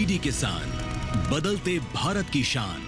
DD किसान, बदलते भारत की शान।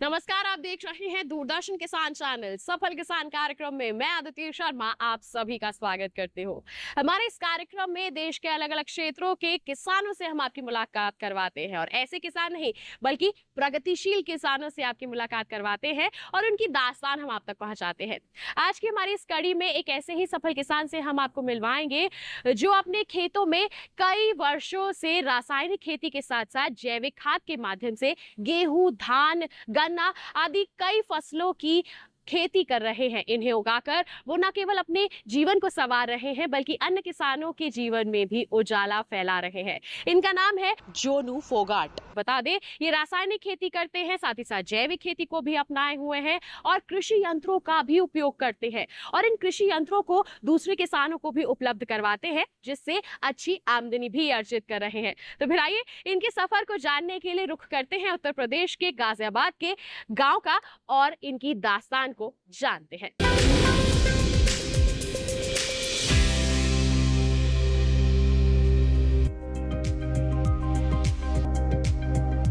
नमस्कार, आप देख रहे हैं दूरदर्शन किसान चैनल सफल किसान कार्यक्रम में मैं आदित्य शर्मा आप सभी का स्वागत करती हूँ। हमारे इस कार्यक्रम में देश के अलग अलग क्षेत्रों के किसानों से हम आपकी मुलाकात करवाते हैं और ऐसे किसान नहीं बल्कि प्रगतिशील किसानों से आपकी मुलाकात करवाते हैं और उनकी दास्तान हम आप तक पहुंचाते हैं। आज की हमारी इस कड़ी में एक ऐसे ही सफल किसान से हम आपको मिलवाएंगे जो अपने खेतों में कई वर्षों से रासायनिक खेती के साथ साथ जैविक खाद के माध्यम से गेहूं, धान, गन्ना आदि कई फसलों की खेती कर रहे हैं। इन्हें उगाकर वो न केवल अपने जीवन को संवार रहे हैं बल्कि अन्य किसानों के जीवन में भी उजाला फैला रहे हैं। इनका नाम है जोनू फोगाट। बता दें, ये रासायनिक खेती करते हैं, साथ ही साथ जैविक खेती को भी अपनाए हुए हैं और कृषि यंत्रों का भी उपयोग करते हैं और इन कृषि यंत्रों को दूसरे किसानों को भी उपलब्ध करवाते हैं, जिससे अच्छी आमदनी भी अर्जित कर रहे हैं। तो फिर आइए इनके सफर को जानने के लिए रुख करते हैं उत्तर प्रदेश के गाजियाबाद के गांव का और इनकी दास्तान को जानते हैं।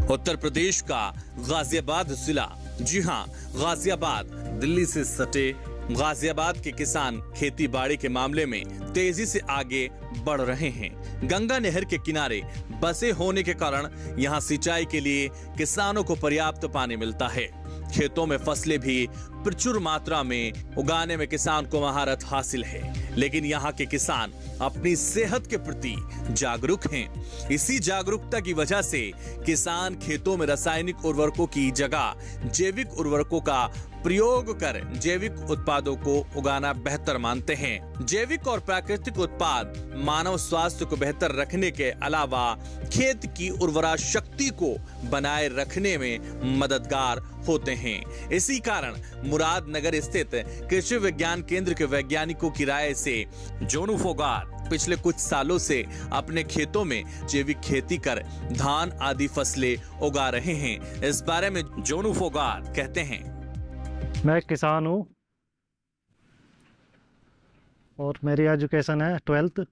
उत्तर प्रदेश का गाजियाबाद जिला। जी हां, गाजियाबाद दिल्ली से सटे गाजियाबाद के किसान खेती बाड़ी के मामले में तेजी से आगे बढ़ रहे हैं। गंगा नहर के किनारे बसे होने के कारण यहां सिंचाई के लिए किसानों को पर्याप्त पानी मिलता है। खेतों में फसलें भी प्रचुर मात्रा में उगाने में किसान को महारत हासिल है, लेकिन यहाँ के किसान अपनी सेहत के प्रति जागरूक हैं। इसी जागरूकता की वजह से किसान खेतों में रासायनिक उर्वरकों की जगह जैविक उर्वरकों का प्रयोग कर जैविक उत्पादों को उगाना बेहतर मानते हैं। जैविक और प्राकृतिक उत्पाद मानव स्वास्थ्य को बेहतर रखने के अलावा खेत की उर्वरा शक्ति को बनाए रखने में मददगार होते हैं। इसी कारण मुरादनगर स्थित कृषि विज्ञान केंद्र के वैज्ञानिकों की राय से जोनू फोगाट पिछले कुछ सालों से अपने खेतों में जैविक खेती कर धान आदि फसलें उगा रहे हैं। इस बारे में जोनू फोगाट कहते हैं, मैं एक किसान हूँ और मेरी एजुकेशन है 12th।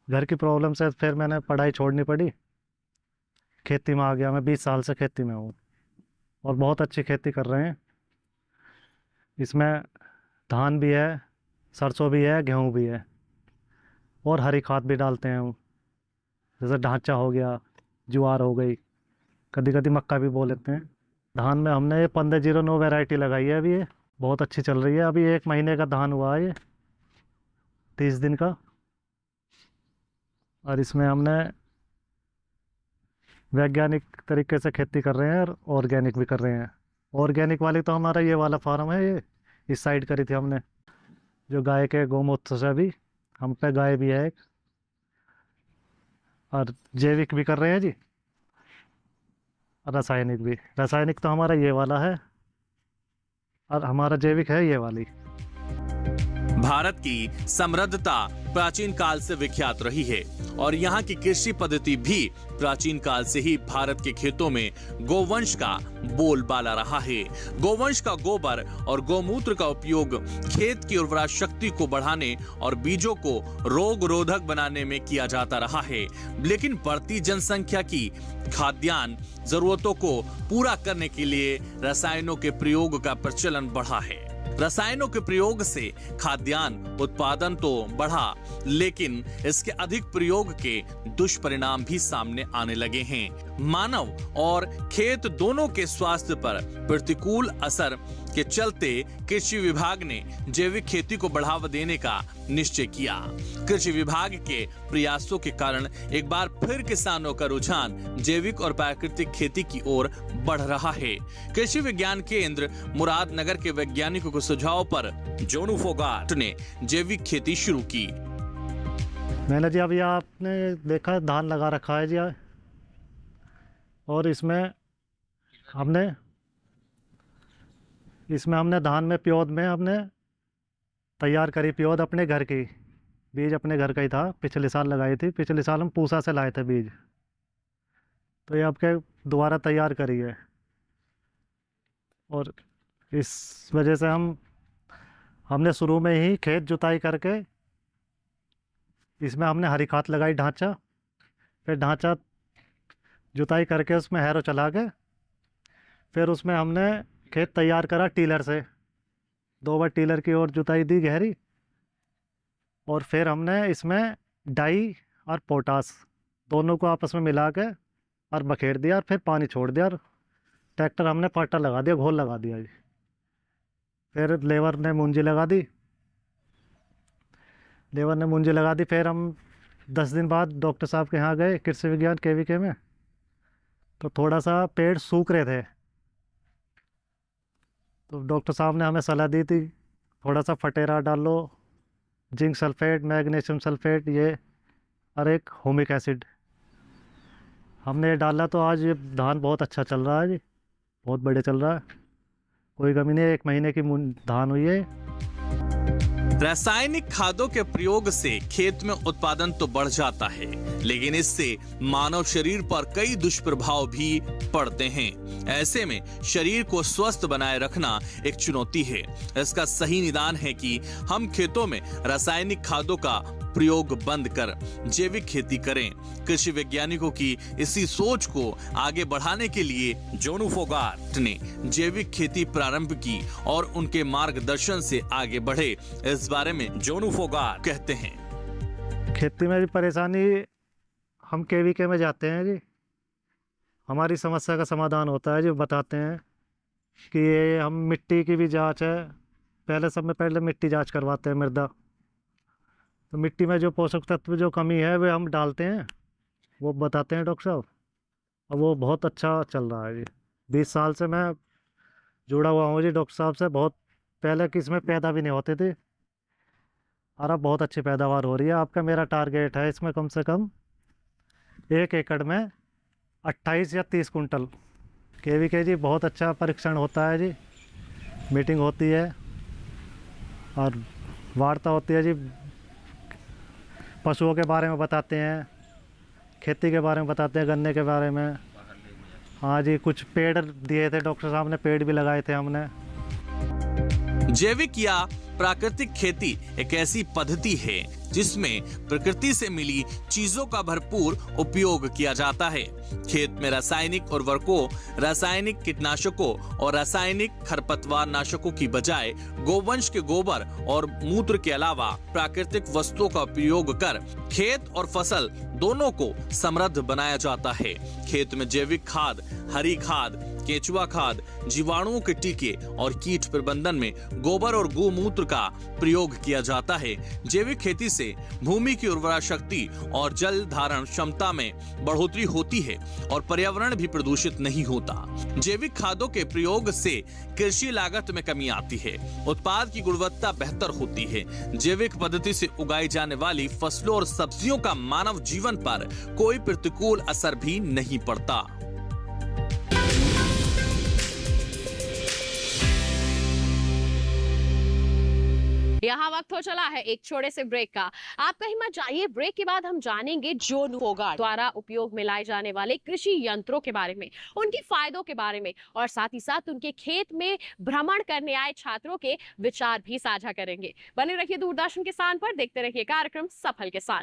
घर की प्रॉब्लम से फिर मैंने पढ़ाई छोड़नी पड़ी, खेती में आ गया। मैं 20 साल से खेती में हूँ और बहुत अच्छी खेती कर रहे हैं। इसमें धान भी है, सरसों भी है, गेहूँ भी है और हरी खाद भी डालते हैं हम, जैसे ढांचा हो गया, ज्वार हो गई, कभी कभी मक्का भी बो लेते हैं। धान में हमने ये 1509 वैरायटी लगाई है। अभी ये बहुत अच्छी चल रही है। अभी 1 महीने का धान हुआ है, ये 30 दिन का। और इसमें हमने वैज्ञानिक तरीके से खेती कर रहे हैं और ऑर्गेनिक भी कर रहे हैं। ऑर्गेनिक वाली तो हमारा ये वाला फार्म है, ये इस साइड करी थी हमने, जो गाय के गौमूत्र से भी, हम पे गाय भी है एक। और जैविक भी कर रहे हैं जी, रासायनिक भी। रासायनिक तो हमारा ये वाला है और हमारा जैविक है ये वाली। भारत की समृद्धता प्राचीन काल से विख्यात रही है और यहाँ की कृषि पद्धति भी प्राचीन काल से ही भारत के खेतों में गोवंश का बोलबाला रहा है। गोवंश का गोबर और गौमूत्र का उपयोग खेत की उर्वरा शक्ति को बढ़ाने और बीजों को रोग रोधक बनाने में किया जाता रहा है, लेकिन बढ़ती जनसंख्या की खाद्यान्न जरूरतों को पूरा करने के लिए रसायनों के प्रयोग का प्रचलन बढ़ा है। रसायनों के प्रयोग से खाद्यान्न उत्पादन तो बढ़ा, लेकिन इसके अधिक प्रयोग के दुष्परिणाम भी सामने आने लगे हैं। मानव और खेत दोनों के स्वास्थ्य पर प्रतिकूल असर के चलते कृषि विभाग ने जैविक खेती को बढ़ावा देने का निश्चय किया। कृषि विभाग के प्रयासों के कारण एक बार फिर किसानों का रुझान जैविक और प्राकृतिक खेती की ओर बढ़ रहा है। कृषि विज्ञान केंद्र मुरादनगर के वैज्ञानिकों के सुझाव पर जोनू फोगाट ने जैविक खेती शुरू की। मैंने जी अभी आपने देखा धान लगा रखा है जी, और इसमें हमने इसमें हमने धान में प्योद में हमने तैयार करी प्योद अपने घर की, बीज अपने घर का ही था, पिछले साल लगाई थी। पिछले साल हम पूसा से लाए थे बीज, तो ये आपके दोबारा तैयार करी है। और इस वजह से हमने शुरू में ही खेत जुताई करके इसमें हमने हरी खाद लगाई, ढांचा, फिर ढांचा जुताई करके उसमें हैरो चला के फिर उसमें हमने खेत तैयार करा टीलर से, 2 बार टीलर की ओर जुताई दी गहरी, और फिर हमने इसमें डाई और पोटास दोनों को आपस में मिला के और बखेर दिया, और फिर पानी छोड़ दिया, और ट्रैक्टर हमने पाटा लगा दिया, घोल लगा दिया जी। फिर लेबर ने मुंजी लगा दी, फिर हम 10 दिन बाद डॉक्टर साहब के यहाँ गए, कृषि विज्ञान KVK में, तो थोड़ा सा पेड़ सूख रहे थे, तो डॉक्टर साहब ने हमें सलाह दी थी थोड़ा सा फटेरा डाल लो, जिंक सल्फेट, मैग्नीशियम सल्फेट, ये और एक होमिक एसिड। हमने ये डाला तो आज ये धान बहुत अच्छा चल रहा है जी, बहुत बढ़िया चल रहा है, कोई कमी नहीं है। 1 महीने की धान हुई है। रासायनिक खादों के प्रयोग से खेत में उत्पादन तो बढ़ जाता है, लेकिन इससे मानव शरीर पर कई दुष्प्रभाव भी पड़ते हैं। ऐसे में शरीर को स्वस्थ बनाए रखना एक चुनौती है। इसका सही निदान है कि हम खेतों में रासायनिक खादों का प्रयोग बंद कर जैविक खेती करें। कृषि वैज्ञानिकों की इसी सोच को आगे बढ़ाने के लिए जोनू फोगाट ने जैविक खेती प्रारंभ की और उनके मार्गदर्शन से आगे बढ़े। इस बारे में जोनू फोगाट कहते हैं, खेती में भी परेशानी, हम KVK में जाते हैं जी, हमारी समस्या का समाधान होता है जी। बताते हैं कि ये हम मिट्टी की भी जांच है, पहले मिट्टी जांच करवाते हैं, मृदा, तो मिट्टी में जो पोषक तत्व जो कमी है वे हम डालते हैं, वो बताते हैं डॉक्टर साहब, और वो बहुत अच्छा चल रहा है जी। 20 साल से मैं जुड़ा हुआ हूँ जी डॉक्टर साहब से। बहुत पहले कि इसमें पैदा भी नहीं होते थे, और अब बहुत अच्छी पैदावार हो रही है। आपका मेरा टारगेट है इसमें कम से कम 1 एकड़ में 28 या 30 कुंटल। KVK जी बहुत अच्छा परीक्षण होता है जी, मीटिंग होती है और वार्ता होती है जी, पशुओं के बारे में बताते हैं, खेती के बारे में बताते हैं, गन्ने के बारे में। हाँ जी, कुछ पेड़ दिए थे डॉक्टर साहब ने, पेड़ भी लगाए थे हमने। जैविक या प्राकृतिक खेती एक ऐसी पद्धति है जिसमें प्रकृति से मिली चीजों का भरपूर उपयोग किया जाता है। खेत में रासायनिक उर्वरकों, रासायनिक कीटनाशकों और रासायनिक खरपतवार नाशकों की बजाय गोवंश के गोबर और मूत्र के अलावा प्राकृतिक वस्तुओं का उपयोग कर खेत और फसल दोनों को समृद्ध बनाया जाता है। खेत में जैविक खाद, हरी खाद, केंचुआ खाद, जीवाणुओं के टीके और कीट प्रबंधन में गोबर और गोमूत्र का प्रयोग किया जाता है। जैविक खेती से भूमि की उर्वरा शक्ति और जल धारण क्षमता में बढ़ोतरी होती है और पर्यावरण भी प्रदूषित नहीं होता। जैविक खादों के प्रयोग से कृषि लागत में कमी आती है, उत्पाद की गुणवत्ता बेहतर होती है। जैविक पद्धति से उगाई जाने वाली फसलों और सब्जियों का मानव जीवन पर कोई प्रतिकूल असर भी नहीं पड़ता। यहाँ वक्त हो चला है एक छोटे से ब्रेक का। आप कहीं मत जाइए, ब्रेक के बाद हम जानेंगे जोनू फोगाट द्वारा उपयोग में लाए जाने वाले कृषि यंत्रों के बारे में, उनके फायदों के बारे में, और साथ ही साथ उनके खेत में भ्रमण करने आए छात्रों के विचार भी साझा करेंगे। बने रहिए दूरदर्शन किसान पर, देखते रहिए कार्यक्रम सफल किसान।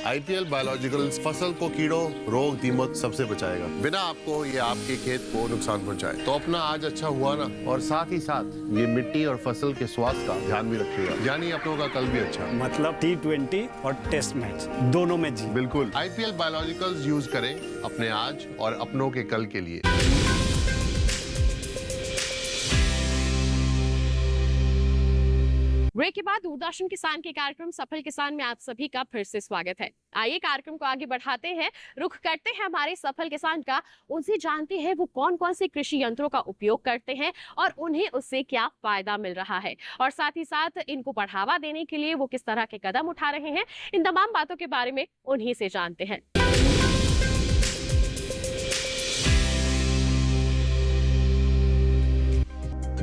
IPL बायोलॉजिकल्स फसल को कीड़ों, रोग, दीमक सबसे बचाएगा, बिना आपको ये आपके खेत को नुकसान पहुंचाए। तो अपना आज अच्छा हुआ ना, और साथ ही साथ ये मिट्टी और फसल के स्वास्थ्य का ध्यान भी रखिएगा, यानी अपनों का कल भी अच्छा। मतलब T20 और टेस्ट मैच दोनों में जी। बिल्कुल, IPL बायोलॉजिकल्स यूज करें अपने आज और अपनों के कल के लिए। ब्रेक के बाद दूरदर्शन किसान के कार्यक्रम सफल किसान में आप सभी का फिर से स्वागत है। आइए कार्यक्रम को आगे बढ़ाते हैं, रुख करते हैं हमारे सफल किसान का, उनसे जानते हैं वो कौन कौन से कृषि यंत्रों का उपयोग करते हैं और उन्हें उससे क्या फायदा मिल रहा है, और साथ ही साथ इनको बढ़ावा देने के लिए वो किस तरह के कदम उठा रहे हैं। इन तमाम बातों के बारे में उन्हीं से जानते हैं।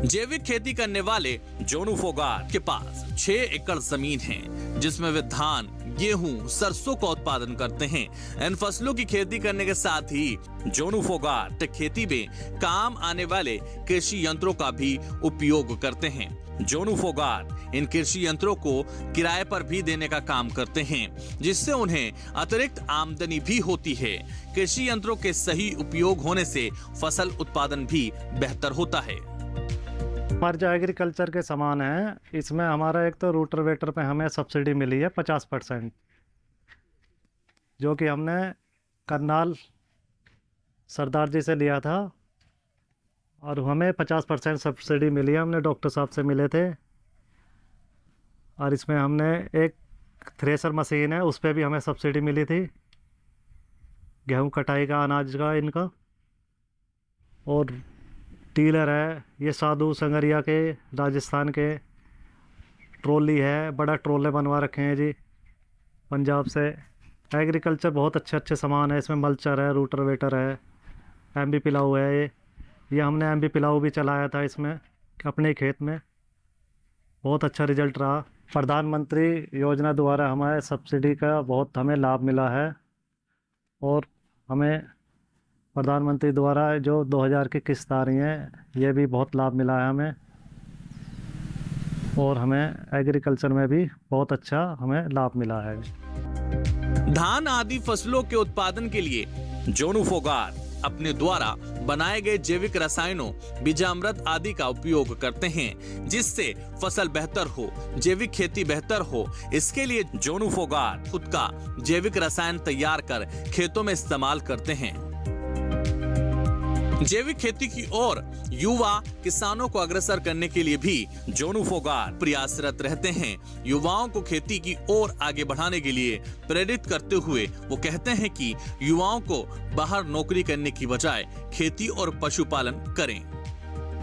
जैविक खेती करने वाले जोनू फोगाट के पास 6 एकड़ जमीन है, जिसमें वे धान, गेहूं, सरसों का उत्पादन करते हैं। इन फसलों की खेती करने के साथ ही जोनू फोगाट खेती में काम आने वाले कृषि यंत्रों का भी उपयोग करते हैं। जोनू फोगाट इन कृषि यंत्रों को किराए पर भी देने का काम करते हैं, जिससे उन्हें अतिरिक्त आमदनी भी होती है। कृषि यंत्रों के सही उपयोग होने से फसल उत्पादन भी बेहतर होता है। हमारे जो एग्रीकल्चर के सामान हैं, इसमें हमारा एक तो रूटरवेटर पे हमें सब्सिडी मिली है 50%, जो कि हमने करनाल सरदार जी से लिया था, और हमें 50% सब्सिडी मिली है। हमने डॉक्टर साहब से मिले थे। और इसमें हमने एक थ्रेसर मशीन है, उस पर भी हमें सब्सिडी मिली थी, गेहूं कटाई का, अनाज का, इनका। और टीलर है, ये साधु संगरिया के राजस्थान के, ट्रॉली है, बड़ा ट्रॉले बनवा रखे हैं जी पंजाब से। एग्रीकल्चर बहुत अच्छे अच्छे सामान है इसमें, मल्चर है, रूटरवेटर है, एमबी पिलाऊ है। ये हमने एमबी पिलाऊ भी चलाया था इसमें अपने खेत में, बहुत अच्छा रिजल्ट रहा। प्रधानमंत्री योजना द्वारा हमारे सब्सिडी का बहुत हमें लाभ मिला है, और हमें प्रधानमंत्री द्वारा जो 2000 की किस्त आ रही हैं, ये भी बहुत लाभ मिला है हमें। और हमें एग्रीकल्चर में भी बहुत अच्छा हमें लाभ मिला है। धान आदि फसलों के उत्पादन के लिए जोनू फोगाट अपने द्वारा बनाए गए जैविक रसायनों, बीजामृत आदि का उपयोग करते हैं, जिससे फसल बेहतर हो, जैविक खेती बेहतर हो। इसके लिए जोनू फोगाट खुद का जैविक रसायन तैयार कर खेतों में इस्तेमाल करते हैं। जैविक खेती की ओर युवा किसानों को अग्रसर करने के लिए भी जोनू फोगाट प्रयासरत रहते हैं। युवाओं को खेती की ओर आगे बढ़ाने के लिए प्रेरित करते हुए वो कहते हैं कि युवाओं को बाहर नौकरी करने की बजाय खेती और पशुपालन करें।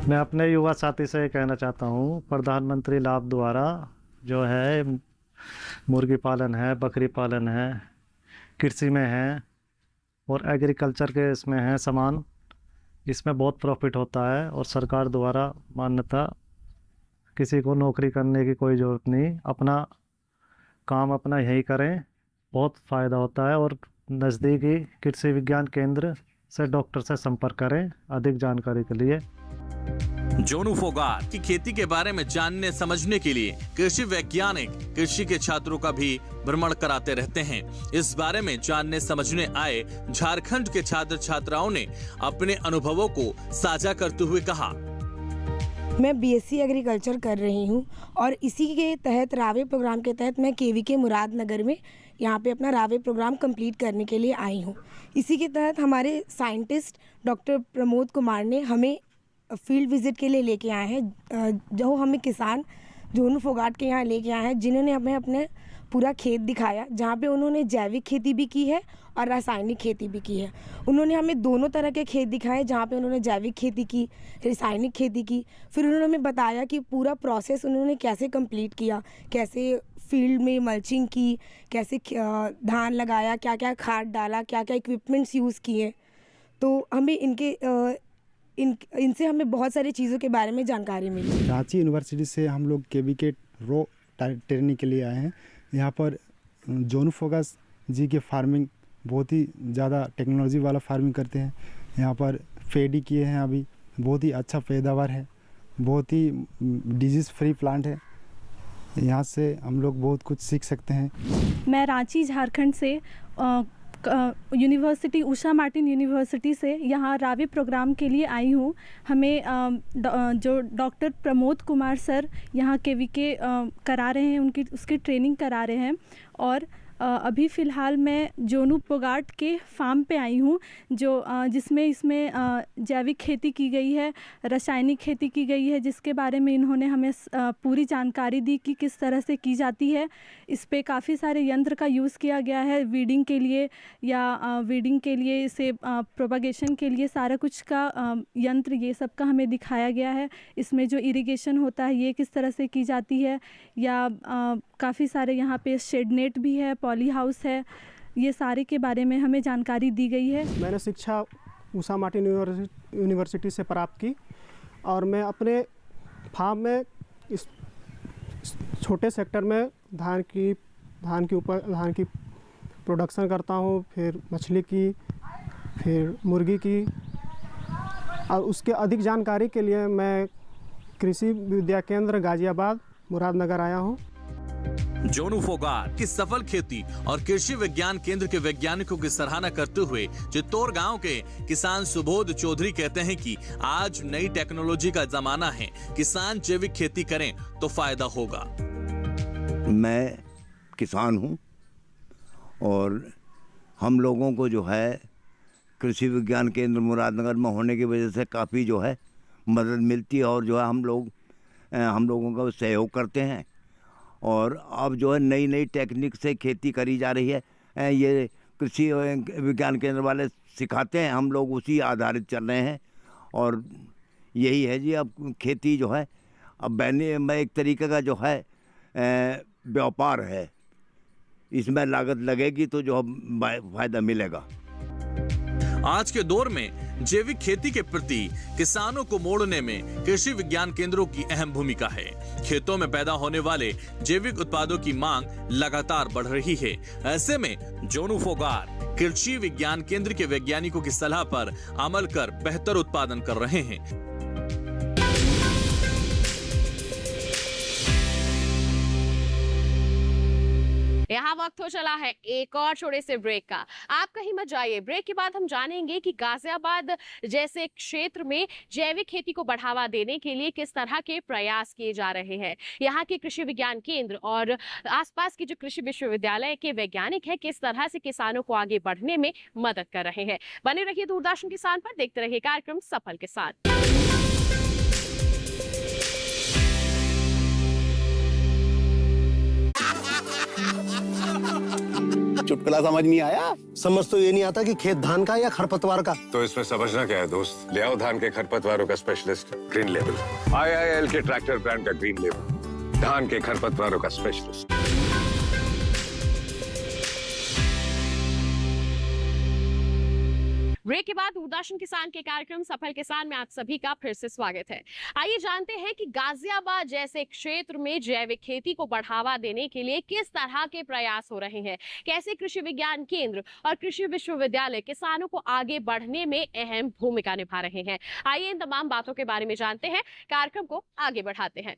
मैं अपने युवा साथी से कहना चाहता हूँ, प्रधानमंत्री लाभ द्वारा जो है मुर्गी पालन है, बकरी पालन है, कृषि में है, और एग्रीकल्चर के इसमें है सामान, इसमें बहुत प्रॉफिट होता है। और सरकार द्वारा मान्यता, किसी को नौकरी करने की कोई ज़रूरत नहीं, अपना काम अपना यही करें, बहुत फ़ायदा होता है। और नज़दीकी कृषि विज्ञान केंद्र से डॉक्टर से संपर्क करें अधिक जानकारी के लिए। जोनू फोगाट की खेती के बारे में जानने समझने के लिए कृषि वैज्ञानिक कृषि के छात्रों का भी भ्रमण कराते रहते हैं। इस बारे में जानने समझने आए झारखंड के छात्र छात्राओं ने अपने अनुभवों को साझा करते हुए कहा, मैं बीएससी एग्रीकल्चर कर रही हूँ, और इसी के तहत रावे प्रोग्राम के तहत मैं केवीके मुरादनगर में यहाँ पे अपना रावे प्रोग्राम कंप्लीट करने के लिए आई हूँ। इसी के तहत हमारे साइंटिस्ट डॉक्टर प्रमोद कुमार ने हमें फील्ड विजिट के लिए लेके आए हैं, जो हमें किसान जोनू फोगाट के यहाँ लेके आए हैं, जिन्होंने हमें अपने पूरा खेत दिखाया, जहाँ पे उन्होंने जैविक खेती भी की है और रासायनिक खेती भी की है। उन्होंने हमें दोनों तरह के खेत दिखाए, जहाँ पे उन्होंने जैविक खेती की, रासायनिक खेती की। फिर उन्होंने हमें बताया कि पूरा प्रोसेस उन्होंने कैसे कंप्लीट किया, कैसे फील्ड में मल्चिंग की, कैसे धान लगाया, क्या क्या खाद डाला, क्या क्या इक्विपमेंट्स यूज़ किए। तो हमें इनसे हमें बहुत सारी चीज़ों के बारे में जानकारी मिली। रांची यूनिवर्सिटी से हम लोग केवीके रो ट्रेनिंग के लिए आए हैं। यहाँ पर जोनू फोगाट जी के फार्मिंग बहुत ही ज़्यादा टेक्नोलॉजी वाला फार्मिंग करते हैं। यहाँ पर फेडी किए हैं, अभी बहुत ही अच्छा पैदावार है, बहुत ही डिजीज़ फ्री प्लांट है। यहाँ से हम लोग बहुत कुछ सीख सकते हैं। मैं रांची झारखंड से यूनिवर्सिटी उषा मार्टिन यूनिवर्सिटी से यहाँ रावे प्रोग्राम के लिए आई हूँ। हमें जो डॉक्टर प्रमोद कुमार सर यहाँ केवीके करा रहे हैं, उसकी ट्रेनिंग करा रहे हैं। और अभी फ़िलहाल मैं जोनू पोगाट के फार्म पे आई हूँ, जो इसमें जैविक खेती की गई है, रासायनिक खेती की गई है, जिसके बारे में इन्होंने हमें पूरी जानकारी दी कि किस तरह से की जाती है। इस पे काफ़ी सारे यंत्र का यूज़ किया गया है वीडिंग के लिए इसे प्रोपगेशन के लिए सारा कुछ का यंत्र ये सब का हमें दिखाया गया है। इसमें जो इरिगेशन होता है ये किस तरह से की जाती है, या काफ़ी सारे यहाँ पे शेड नेट भी है, पॉली हाउस है, ये सारे के बारे में हमें जानकारी दी गई है। मैंने शिक्षा उषा मार्टिन यूनिवर्सिटी से प्राप्त की और मैं अपने फार्म में इस छोटे सेक्टर में धान की प्रोडक्शन करता हूँ, फिर मछली की, फिर मुर्गी की। और उसके अधिक जानकारी के लिए मैं कृषि विद्या केंद्र गाजियाबाद मुरादनगर आया हूँ। जोनू फोगाट की सफल खेती और कृषि विज्ञान केंद्र के वैज्ञानिकों की सराहना करते हुए चित्तौड़ गांव के किसान सुबोध चौधरी कहते हैं कि आज नई टेक्नोलॉजी का जमाना है, किसान जैविक खेती करें तो फायदा होगा। मैं किसान हूं और हम लोगों को जो है कृषि विज्ञान केंद्र मुरादनगर में होने की वजह से काफ़ी जो है मदद मिलती है और जो है हम लोगों का सहयोग करते हैं। और अब जो है नई नई टेक्निक से खेती करी जा रही है, ये कृषि विज्ञान केंद्र वाले सिखाते हैं, हम लोग उसी आधारित चल रहे हैं। और यही है जी, अब खेती जो है अब एक तरीके का जो है व्यापार है, इसमें लागत लगेगी तो जो फायदा मिलेगा। आज के दौर में जैविक खेती के प्रति किसानों को मोड़ने में कृषि विज्ञान केंद्रों की अहम भूमिका है। खेतों में पैदा होने वाले जैविक उत्पादों की मांग लगातार बढ़ रही है। ऐसे में जोनू फोगाट कृषि विज्ञान केंद्र के वैज्ञानिकों की सलाह पर अमल कर बेहतर उत्पादन कर रहे हैं। यहाँ वक्त हो चला है एक और छोटे से ब्रेक का। आप कहीं मत जाइए। ब्रेक के बाद हम जानेंगे कि गाजियाबाद जैसे क्षेत्र में जैविक खेती को बढ़ावा देने के लिए किस तरह के प्रयास किए जा रहे हैं। यहाँ के कृषि विज्ञान केंद्र और आसपास के जो कृषि विश्वविद्यालय के वैज्ञानिक है किस तरह से किसानों को आगे बढ़ने में मदद कर रहे हैं। बने रहिए दूरदर्शन किसान पर, देखते रहिए कार्यक्रम सफल किसान। चुटकुला समझ नहीं आया? समझ तो ये नहीं आता कि खेत धान का या खरपतवार का। तो इसमें समझना क्या है दोस्त, ले आओ धान के खरपतवारों का स्पेशलिस्ट ग्रीन लेवल। IIL के ट्रैक्टर ब्रांड का ग्रीन लेवल, धान के खरपतवारों का स्पेशलिस्ट। ब्रेक के बाद दूरदर्शन किसान के कार्यक्रम सफल किसान में आप सभी का फिर से स्वागत है। आइए जानते हैं कि गाजियाबाद जैसे क्षेत्र में जैविक खेती को बढ़ावा देने के लिए किस तरह के प्रयास हो रहे हैं, कैसे कृषि विज्ञान केंद्र और कृषि विश्वविद्यालय किसानों को आगे बढ़ने में अहम भूमिका निभा रहे हैं। आइए इन तमाम बातों के बारे में जानते हैं, कार्यक्रम को आगे बढ़ाते हैं।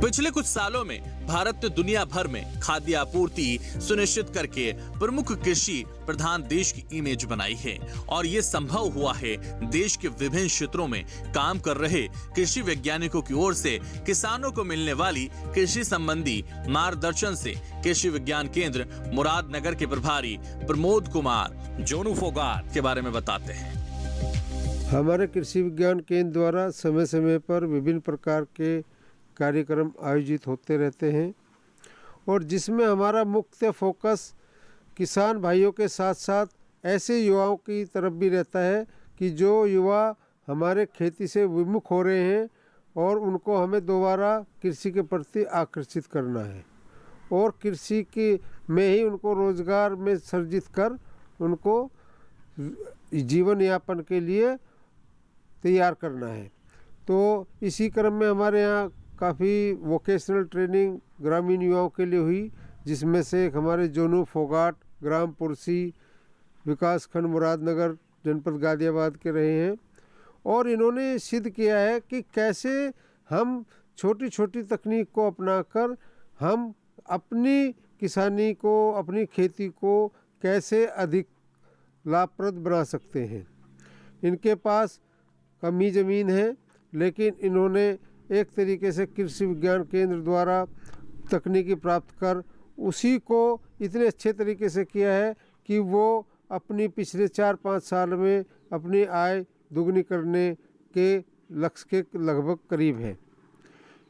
पिछले कुछ सालों में भारत ने दुनिया भर में खाद्य आपूर्ति सुनिश्चित करके प्रमुख कृषि प्रधान देश की इमेज बनाई है और ये संभव हुआ है देश के विभिन्न क्षेत्रों में काम कर रहे कृषि वैज्ञानिकों की ओर से किसानों को मिलने वाली कृषि संबंधी मार्गदर्शन से। कृषि विज्ञान केंद्र मुरादनगर के प्रभारी प्रमोद कुमार जोनू फोगाट के बारे में बताते हैं। हमारे कृषि विज्ञान केंद्र द्वारा समय समय पर विभिन्न प्रकार के कार्यक्रम आयोजित होते रहते हैं और जिसमें हमारा मुख्य फोकस किसान भाइयों के साथ साथ ऐसे युवाओं की तरफ भी रहता है कि जो युवा हमारे खेती से विमुख हो रहे हैं और उनको हमें दोबारा कृषि के प्रति आकर्षित करना है और कृषि के में ही उनको रोजगार में सर्जित कर उनको जीवन यापन के लिए तैयार करना है। तो इसी क्रम में हमारे यहाँ काफ़ी वोकेशनल ट्रेनिंग ग्रामीण युवाओं के लिए हुई, जिसमें से एक हमारे जोनू फोगाट ग्राम पुरसी विकासखंड मुरादनगर जनपद गाजियाबाद के रहे हैं और इन्होंने सिद्ध किया है कि कैसे हम छोटी छोटी तकनीक को अपनाकर हम अपनी किसानी को अपनी खेती को कैसे अधिक लाभप्रद बना सकते हैं। इनके पास कमी ज़मीन है लेकिन इन्होंने एक तरीके से कृषि विज्ञान केंद्र द्वारा तकनीकी प्राप्त कर उसी को इतने अच्छे तरीके से किया है कि वो अपनी पिछले 4-5 साल में अपनी आय दुगनी करने के लक्ष्य के लगभग करीब है।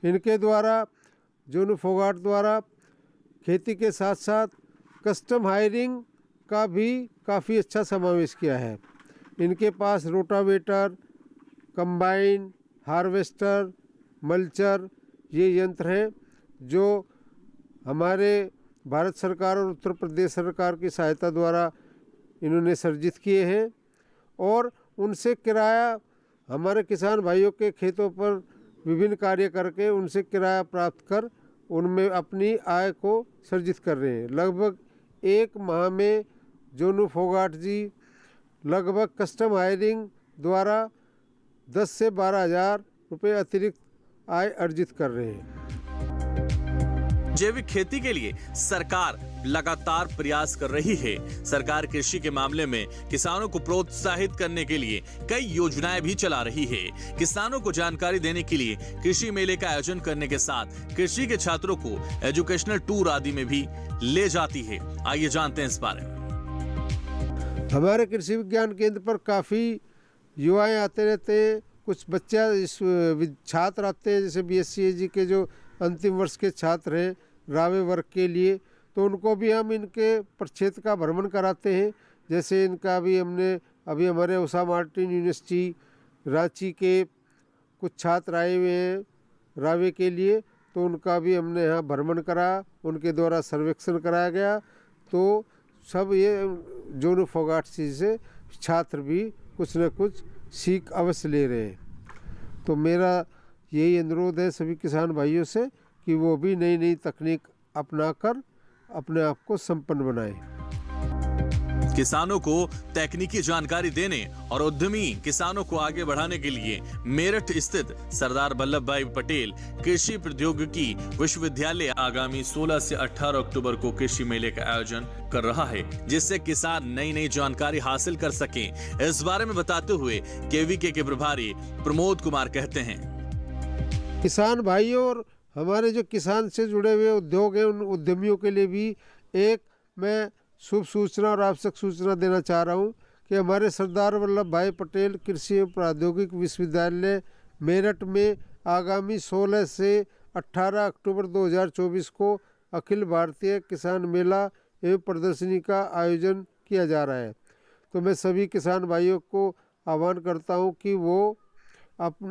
इनके द्वारा जोनू फोगाट द्वारा खेती के साथ साथ कस्टम हायरिंग का भी काफ़ी अच्छा समावेश किया है। इनके पास रोटावेटर, कंबाइन, हार्वेस्टर, मल्चर ये यंत्र हैं जो हमारे भारत सरकार और उत्तर प्रदेश सरकार की सहायता द्वारा इन्होंने सर्जित किए हैं और उनसे किराया हमारे किसान भाइयों के खेतों पर विभिन्न कार्य करके उनसे किराया प्राप्त कर उनमें अपनी आय को सर्जित कर रहे हैं। लगभग 1 माह में जोनू फोगाट जी लगभग कस्टम हायरिंग द्वारा 10 से 12 हज़ार रुपये अतिरिक्त आय अर्जित कर रहे हैं। जैविक खेती के लिए सरकार लगातार प्रयास कर रही है। सरकार कृषि के मामले में किसानों को प्रोत्साहित करने के लिए कई योजनाएं भी चला रही है। किसानों को जानकारी देने के लिए कृषि मेले का आयोजन करने के साथ कृषि के छात्रों को एजुकेशनल टूर आदि में भी ले जाती है। आइए जानते हैं इस बारे में। हमारे कृषि विज्ञान केंद्र पर काफ़ी युवाएं आते रहते हैं। कुछ बच्चे छात्र आते हैं, जैसे BSc के जो अंतिम वर्ष के छात्र हैं रावे वर्ग के लिए, तो उनको भी हम इनके प्रक्षेत्र का भ्रमण कराते हैं। जैसे इनका भी हमने अभी हमारे उषा मार्टिन यूनिवर्सिटी रांची के कुछ छात्र आए हुए हैं रावे के लिए, तो उनका भी हमने यहाँ भ्रमण करा, उनके द्वारा सर्वेक्षण कराया गया। तो सब ये जोनू फोगाट जी से छात्र भी कुछ न कुछ सीख अवश्य ले रहे हैं। तो मेरा यही अनुरोध है सभी किसान भाइयों से कि वो भी नई नई तकनीक अपनाकर अपने आप को संपन्न बनाएं। किसानों को तकनीकी जानकारी देने और उद्यमी किसानों को आगे बढ़ाने के लिए मेरठ स्थित सरदार वल्लभ भाई पटेल कृषि प्रौद्योगिकी विश्वविद्यालय आगामी 16 से 18 अक्टूबर को कृषि मेले का आयोजन कर रहा है, जिससे किसान नई नई जानकारी हासिल कर सकें। इस बारे में बताते हुए केवीके के प्रभारी प्रमोद कुमार कहते हैं, किसान भाइयों और हमारे जो किसान से जुड़े हुए उद्योग हैं उन उद्यमियों के लिए भी एक मैं शुभ सूचना और आवश्यक सूचना देना चाह रहा हूँ कि हमारे सरदार वल्लभ भाई पटेल कृषि एवं प्रौद्योगिकी विश्वविद्यालय मेरठ में आगामी 16 से 18 अक्टूबर 2024 को अखिल भारतीय किसान मेला एवं प्रदर्शनी का आयोजन किया जा रहा है। तो मैं सभी किसान भाइयों को आह्वान करता हूँ कि वो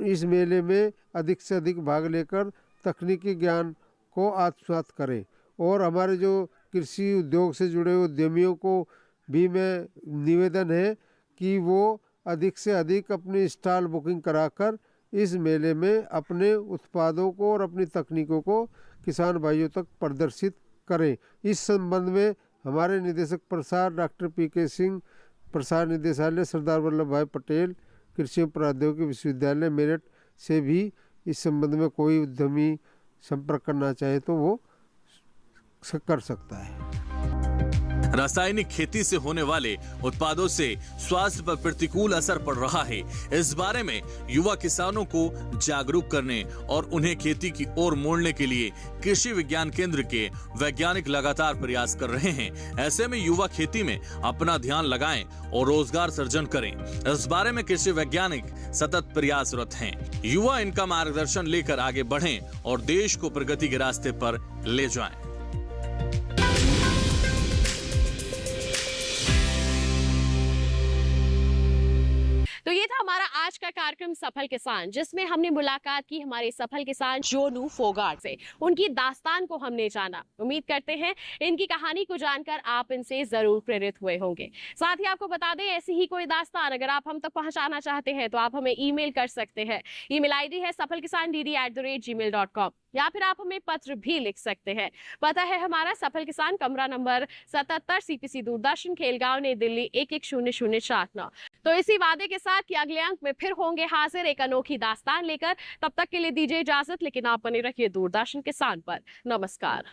इस मेले में अधिक से अधिक भाग लेकर तकनीकी ज्ञान को आत्मसात करें। और हमारे जो कृषि उद्योग से जुड़े हुए उद्यमियों को भी मैं निवेदन है कि वो अधिक से अधिक अपनी स्टॉल बुकिंग कराकर इस मेले में अपने उत्पादों को और अपनी तकनीकों को किसान भाइयों तक प्रदर्शित करें। इस संबंध में हमारे निदेशक प्रसार डॉक्टर PK सिंह, प्रसार निदेशालय सरदार वल्लभ भाई पटेल कृषि प्रौद्योगिकी विश्वविद्यालय मेरठ से भी इस संबंध में कोई उद्यमी संपर्क करना चाहे तो वो कर सकता है। रासायनिक खेती से होने वाले उत्पादों से स्वास्थ्य पर प्रतिकूल असर पड़ रहा है। इस बारे में युवा किसानों को जागरूक करने और उन्हें खेती की ओर मोड़ने के लिए कृषि विज्ञान केंद्र के वैज्ञानिक लगातार प्रयास कर रहे हैं। ऐसे में युवा खेती में अपना ध्यान लगाएं और रोजगार सृजन करें। इस बारे में कृषि वैज्ञानिक सतत प्रयासरत हैं। युवा इनका मार्गदर्शन लेकर आगे बढ़ें और देश को प्रगति के रास्ते पर ले जाएं। तो ये था हमारा आज का कार्यक्रम सफल किसान, जिसमें हमने मुलाकात की हमारे सफल किसान जोनू फोगाट से। उनकी दास्तान को हमने जाना। उम्मीद करते हैं इनकी कहानी को जानकर आप इनसे जरूर प्रेरित हुए होंगे। साथ ही आपको बता दें, ऐसी ही कोई दास्तान अगर आप हम तक पहुंचाना चाहते हैं तो आप हमें ईमेल कर सकते हैं। ईमेल आईडी है safalkisandd@gmail.com, या फिर आप हमें पत्र भी लिख सकते हैं। पता है हमारा सफल किसान, कमरा नंबर 77, CPC दूरदर्शन, खेलगांव, नई दिल्ली 110049। तो इसी वादे के साथ कि अगले अंक में फिर होंगे हाजिर एक अनोखी दास्तान लेकर। तब तक के लिए दीजिए इजाजत, लेकिन आप बने रहिए दूरदर्शन किसान पर। नमस्कार।